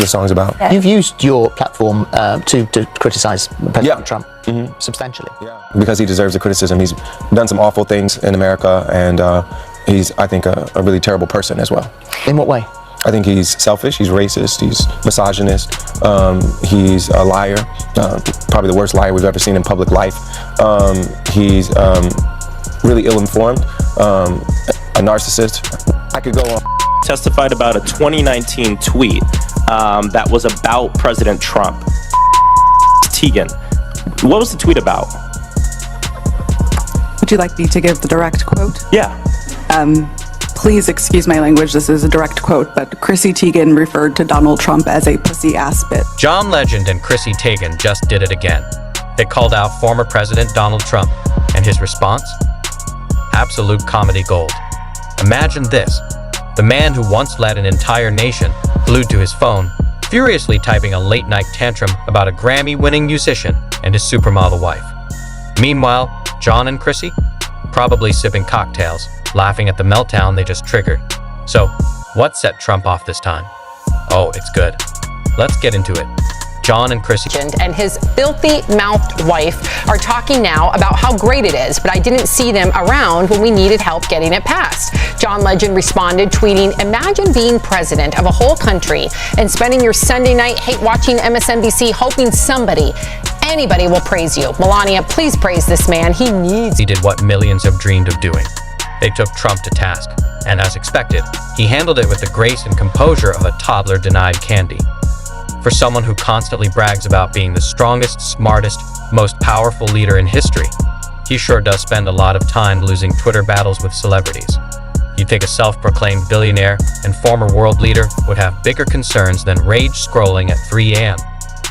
the song's about. Yeah. You've used your platform to criticize President Trump substantially. Yeah, because he deserves the criticism. He's done some awful things in America, and he's, I think, a really terrible person as well. In what way? I think he's selfish, he's racist, he's misogynist, he's a liar, probably the worst liar we've ever seen in public life. He's really ill-informed, a narcissist. I could go on. Testified about a 2019 tweet that was about President Trump. Teigen, what was the tweet about? Would you like me to give the direct quote? Yeah. Please excuse my language, this is a direct quote, but Chrissy Teigen referred to Donald Trump as a pussy-ass bitch. John Legend and Chrissy Teigen just did it again. They called out former President Donald Trump, and his response? Absolute comedy gold. Imagine this. The man who once led an entire nation, glued to his phone, furiously typing a late-night tantrum about a Grammy-winning musician and his supermodel wife. Meanwhile, John and Chrissy? Probably sipping cocktails, laughing at the meltdown they just triggered. So, what set Trump off this time? Oh, it's good. Let's get into it. John and Chrissy and his filthy-mouthed wife are talking now about how great it is, but I didn't see them around when we needed help getting it passed. John Legend responded, tweeting, "Imagine being president of a whole country and spending your Sunday night watching MSNBC hoping anybody will praise you. Melania, please praise this man. He did what millions have dreamed of doing. They took Trump to task, and as expected, he handled it with the grace and composure of a toddler denied candy. For someone who constantly brags about being the strongest, smartest, most powerful leader in history, he sure does spend a lot of time losing Twitter battles with celebrities. You'd think a self-proclaimed billionaire and former world leader would have bigger concerns than rage scrolling at 3 a.m.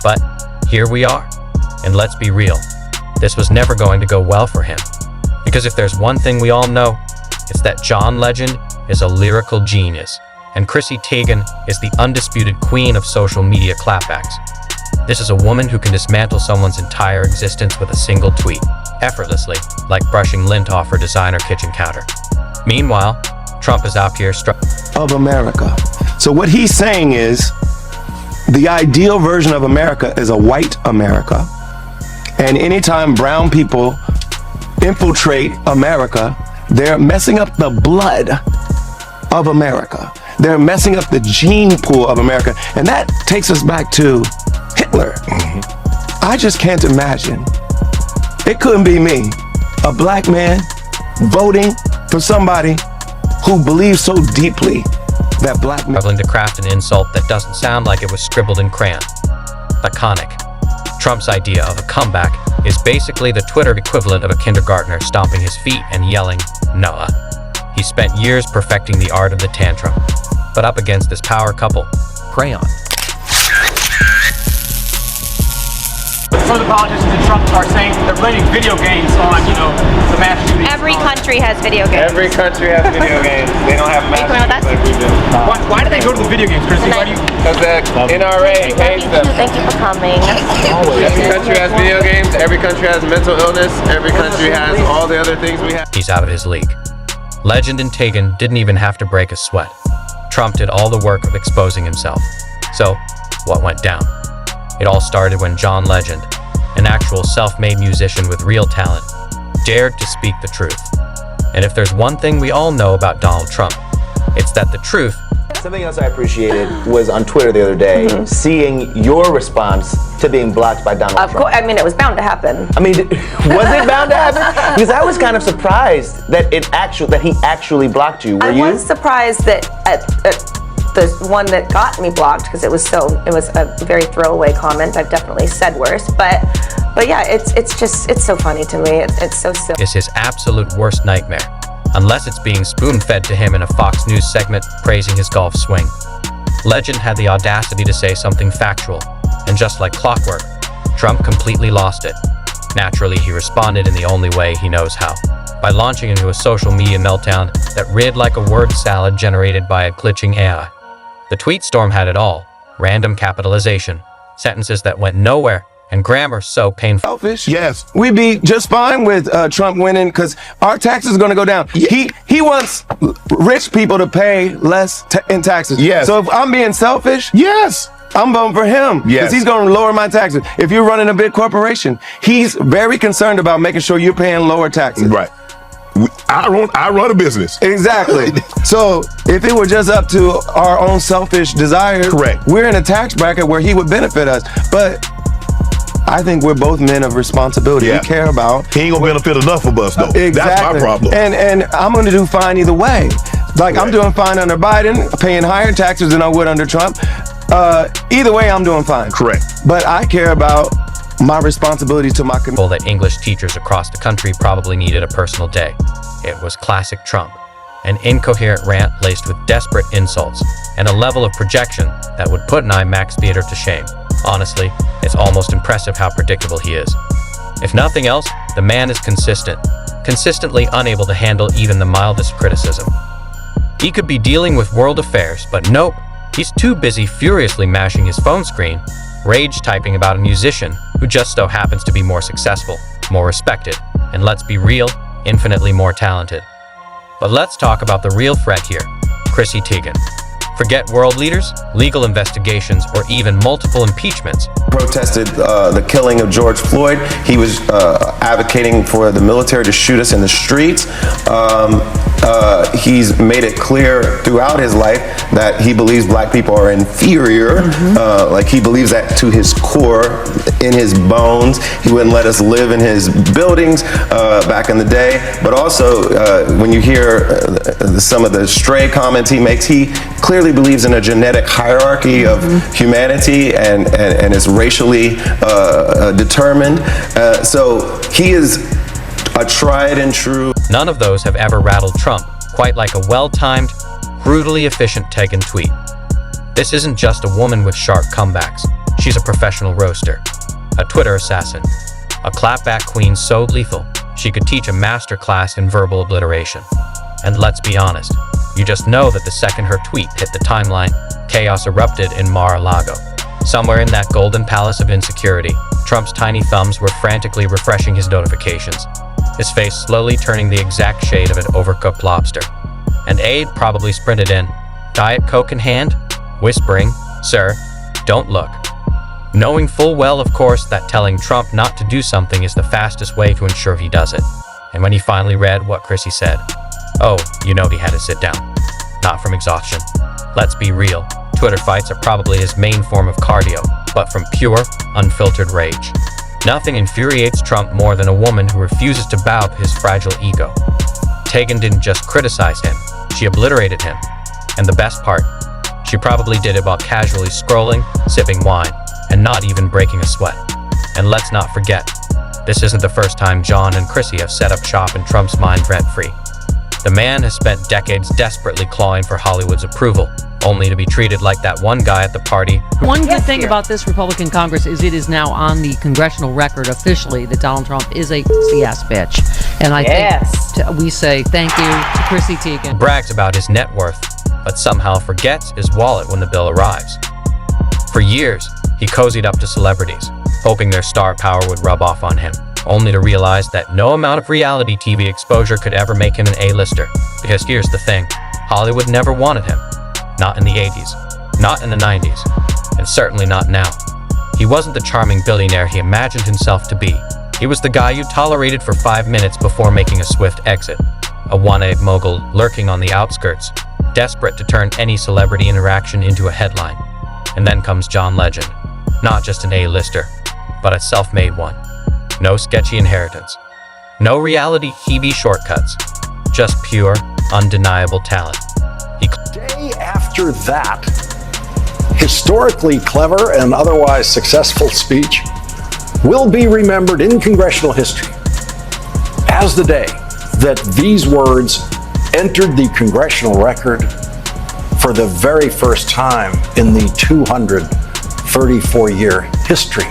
But here we are. And let's be real, this was never going to go well for him. Because if there's one thing we all know, it's that John Legend is a lyrical genius, and Chrissy Teigen is the undisputed queen of social media clapbacks. This is a woman who can dismantle someone's entire existence with a single tweet, effortlessly, like brushing lint off her designer kitchen counter. Meanwhile, Trump is out here of America. So what he's saying is, the ideal version of America is a white America. And anytime brown people infiltrate America, they're messing up the blood of America. They're messing up the gene pool of America. And that takes us back to Hitler. I just can't imagine. It couldn't be me, a black man voting for somebody who believes so deeply that black men... Struggling to craft an insult that doesn't sound like it was scribbled in crayon. Laconic. Trump's idea of a comeback is basically the Twitter equivalent of a kindergartner stomping his feet and yelling, "Noah." He spent years perfecting the art of the tantrum. But up against this power couple, crayon. Some of the politicians in Trump are saying they're blaming video games on, the mass shootings. Every country has video games. Every country has video games. They don't have mass shootings like we do. Why do they go to the video games, Chrissy? Because the NRA pays them. Thank you for coming. Every country has video games. Every country has mental illness. Every country has all the other things we have. He's out of his league. Legend and Teigen didn't even have to break a sweat. Trump did all the work of exposing himself. So, what went down? It all started when John Legend, an actual self-made musician with real talent, dared to speak the truth. And if there's one thing we all know about Donald Trump, it's that the truth... Something else I appreciated was on Twitter the other day, seeing your response to being blocked by Donald Trump. Of course, I mean, it was bound to happen. I mean, was it bound to happen? Because I was kind of surprised that he actually blocked you. Were you? I was surprised that at the one that got me blocked, because it was a very throwaway comment. I've definitely said worse, but yeah, it's so funny to me. It's so silly. Is his absolute worst nightmare, unless it's being spoon-fed to him in a Fox News segment praising his golf swing. Legend had the audacity to say something factual, and just like clockwork, Trump completely lost it. Naturally, he responded in the only way he knows how, by launching into a social media meltdown that read like a word salad generated by a glitching AI. The tweet storm had it all: random capitalization, sentences that went nowhere, and grammar so painful. Selfish? Yes. We'd be just fine with Trump winning because our taxes are going to go down. He wants rich people to pay less in taxes. Yes. So if I'm being selfish, Yes. I'm voting for him because Yes. he's going to lower my taxes. If you're running a big corporation, he's very concerned about making sure you're paying lower taxes. Right. I run a business. Exactly. So if it were just up to our own selfish desires, correct, we're in a tax bracket where he would benefit us. But I think we're both men of responsibility. Yeah. We care about. He ain't gonna benefit enough of us though. Exactly. That's my problem. And I'm gonna do fine either way. Like I'm doing fine under Biden, paying higher taxes than I would under Trump. Either way, I'm doing fine. Correct. But I care about my responsibility to my community. That English teachers across the country probably needed a personal day. It was classic Trump, an incoherent rant laced with desperate insults and a level of projection that would put an IMAX theater to shame. Honestly, it's almost impressive how predictable he is. If nothing else, the man is consistently unable to handle even the mildest criticism. He could be dealing with world affairs, but nope, he's too busy furiously mashing his phone screen, rage typing about a musician who just so happens to be more successful, more respected, and let's be real, infinitely more talented. But let's talk about the real threat here, Chrissy Teigen. Forget world leaders, legal investigations, or even multiple impeachments. Protested the killing of George Floyd. He was advocating for the military to shoot us in the streets. He's made it clear throughout his life that he believes black people are inferior. Like he believes that to his core, in his bones. He wouldn't let us live in his buildings back in the day. But also, when you hear some of the stray comments he makes, he clearly believes in a genetic hierarchy of humanity and is racially determined. So he is a tried and true. None of those have ever rattled Trump quite like a well-timed, brutally efficient Teigen tweet. This isn't just a woman with sharp comebacks. She's a professional roaster, a Twitter assassin, a clapback queen so lethal she could teach a master class in verbal obliteration. And let's be honest, you just know that the second her tweet hit the timeline, chaos erupted in Mar-a-Lago. Somewhere in that golden palace of insecurity, Trump's tiny thumbs were frantically refreshing his notifications, his face slowly turning the exact shade of an overcooked lobster. An aide probably sprinted in, Diet Coke in hand, whispering, "Sir, don't look." Knowing full well, of course, that telling Trump not to do something is the fastest way to ensure he does it. And when he finally read what Chrissy said, oh, you know he had to sit down. Not from exhaustion. Let's be real, Twitter fights are probably his main form of cardio, but from pure, unfiltered rage. Nothing infuriates Trump more than a woman who refuses to bow to his fragile ego. Teigen didn't just criticize him, she obliterated him. And the best part, she probably did it while casually scrolling, sipping wine, and not even breaking a sweat. And let's not forget, this isn't the first time John and Chrissy have set up shop in Trump's mind rent-free. The man has spent decades desperately clawing for Hollywood's approval, only to be treated like that one guy at the party. One good thing about this Republican Congress is it is now on the congressional record officially that Donald Trump is a CS bitch. And I think we say thank you to Chrissy Teigen. Brags about his net worth, but somehow forgets his wallet when the bill arrives. For years, he cozied up to celebrities, hoping their star power would rub off on him, only to realize that no amount of reality TV exposure could ever make him an A-lister. Because here's the thing, Hollywood never wanted him. Not in the 80s, not in the 90s, and certainly not now. He wasn't the charming billionaire he imagined himself to be. He was the guy you tolerated for 5 minutes before making a swift exit. A one-eyed mogul lurking on the outskirts, desperate to turn any celebrity interaction into a headline. And then comes John Legend. Not just an A-lister, but a self-made one. No sketchy inheritance. No reality TV shortcuts. Just pure, undeniable talent. Day after that historically clever and otherwise successful speech will be remembered in congressional history as the day that these words entered the congressional record for the very first time in the 234-year history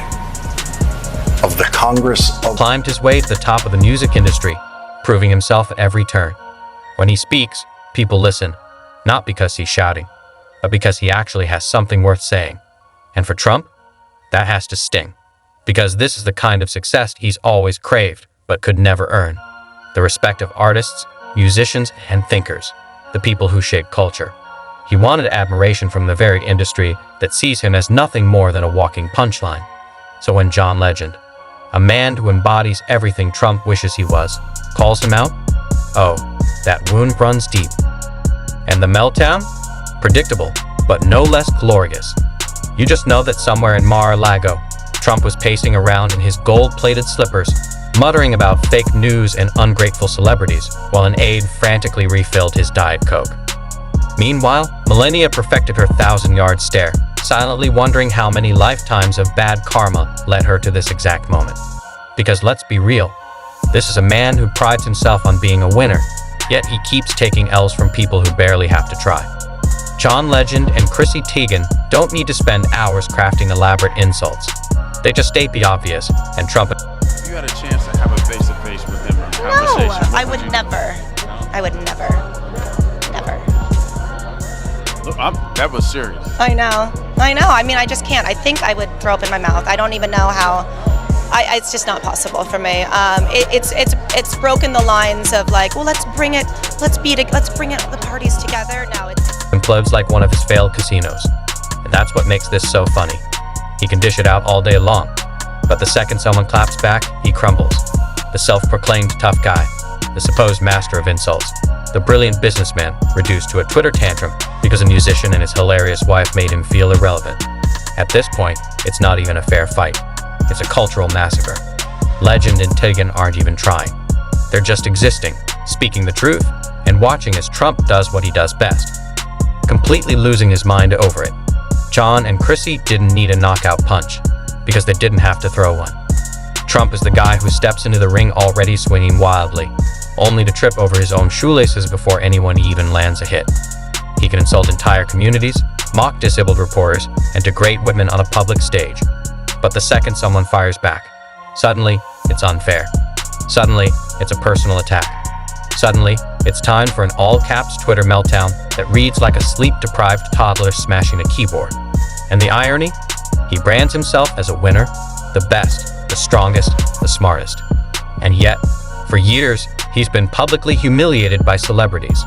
of the Congress of... Climbed his way to the top of the music industry, proving himself at every turn. When he speaks, people listen, not because he's shouting, but because he actually has something worth saying. And for Trump, that has to sting, because this is the kind of success he's always craved, but could never earn. The respect of artists, musicians, and thinkers, the people who shape culture. He wanted admiration from the very industry that sees him as nothing more than a walking punchline. So when John Legend, a man who embodies everything Trump wishes he was, calls him out, oh, that wound runs deep. And the meltdown? Predictable, but no less glorious. You just know that somewhere in Mar-a-Lago, Trump was pacing around in his gold-plated slippers, muttering about fake news and ungrateful celebrities, while an aide frantically refilled his Diet Coke. Meanwhile, Melania perfected her 1,000-yard stare, silently wondering how many lifetimes of bad karma led her to this exact moment. Because let's be real, this is a man who prides himself on being a winner, yet he keeps taking L's from people who barely have to try. John Legend and Chrissy Teigen don't need to spend hours crafting elaborate insults. They just state the obvious, and Trump... If you had a chance to have a face-to-face with him or a conversation... No, I would never. I would never. Never. Look, that was serious. I know. I mean, I just can't. I think I would throw up in my mouth. I don't even know how. It's just not possible for me. It's broken the lines of like, well, let's bring the parties together. Now it's implodes like one of his failed casinos. And that's what makes this so funny. He can dish it out all day long, but the second someone claps back, he crumbles. The self-proclaimed tough guy, the supposed master of insults, the brilliant businessman reduced to a Twitter tantrum because a musician and his hilarious wife made him feel irrelevant. At this point, it's not even a fair fight. It's a cultural massacre. Legend and Teigen aren't even trying. They're just existing, speaking the truth, and watching as Trump does what he does best, completely losing his mind over it. John and Chrissy didn't need a knockout punch, because they didn't have to throw one. Trump is the guy who steps into the ring already swinging wildly, only to trip over his own shoelaces before anyone even lands a hit. He can insult entire communities, mock disabled reporters, and degrade women on a public stage. But the second someone fires back, suddenly, it's unfair. Suddenly, it's a personal attack. Suddenly, it's time for an all-caps Twitter meltdown that reads like a sleep-deprived toddler smashing a keyboard. And the irony? He brands himself as a winner, the best, the strongest, the smartest. And yet, for years, he's been publicly humiliated by celebrities,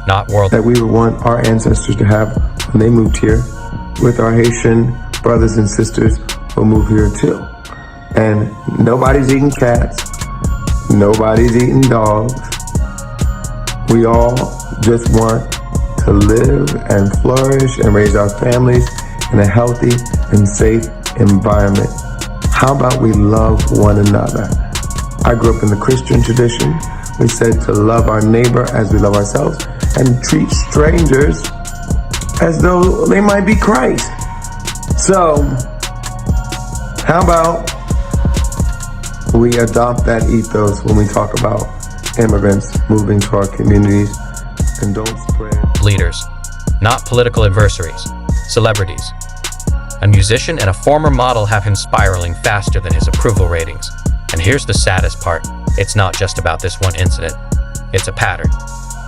not world... That we would want our ancestors to have when they moved here, with our Haitian brothers and sisters who move here too. And nobody's eating cats, nobody's eating dogs. We all just want to live and flourish and raise our families in a healthy and safe environment. How about we love one another? I grew up in the Christian tradition. We said to love our neighbor as we love ourselves and treat strangers as though they might be Christ. So, how about we adopt that ethos when we talk about immigrants moving to our communities and don't spread... Leaders, not political adversaries, celebrities. A musician and a former model have him spiraling faster than his approval ratings. And here's the saddest part. It's not just about this one incident. It's a pattern.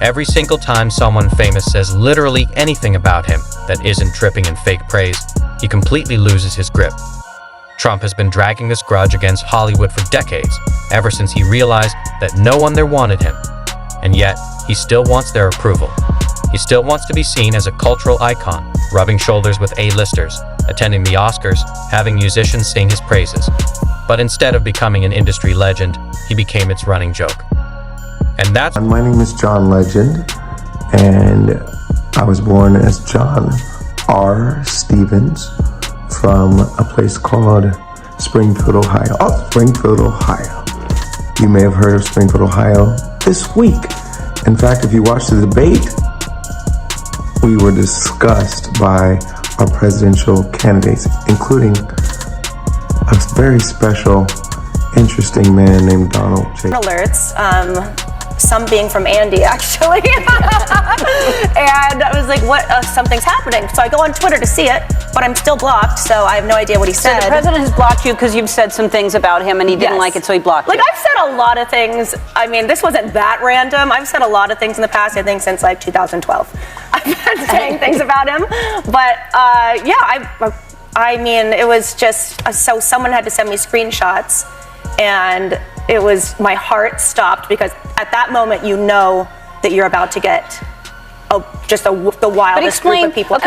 Every single time someone famous says literally anything about him that isn't tripping in fake praise, he completely loses his grip. Trump has been dragging this grudge against Hollywood for decades, ever since he realized that no one there wanted him. And yet, he still wants their approval. He still wants to be seen as a cultural icon, rubbing shoulders with A-listers, attending the Oscars, having musicians sing his praises. But instead of becoming an industry legend, he became its running joke. And that's... My name is John Legend, and I was born as John R. Stevens from a place called Springfield, Ohio. Oh, Springfield, Ohio. You may have heard of Springfield, Ohio this week. In fact, if you watched the debate, we were discussed by our presidential candidates, including a very special, interesting man named Donald J. Alerts, some being from Andy, actually. And I was like, what? Something's happening. So I go on Twitter to see it, but I'm still blocked, so I have no idea what he said. So the president has blocked you because you've said some things about him and he didn't like it, so he blocked you. Like, I've said a lot of things. I mean, this wasn't that random. I've said a lot of things in the past, I think, since like 2012. I've been saying things about him. But I mean, it was just, so someone had to send me screenshots, and it was, my heart stopped, because at that moment you know that you're about to get the wildest group of people.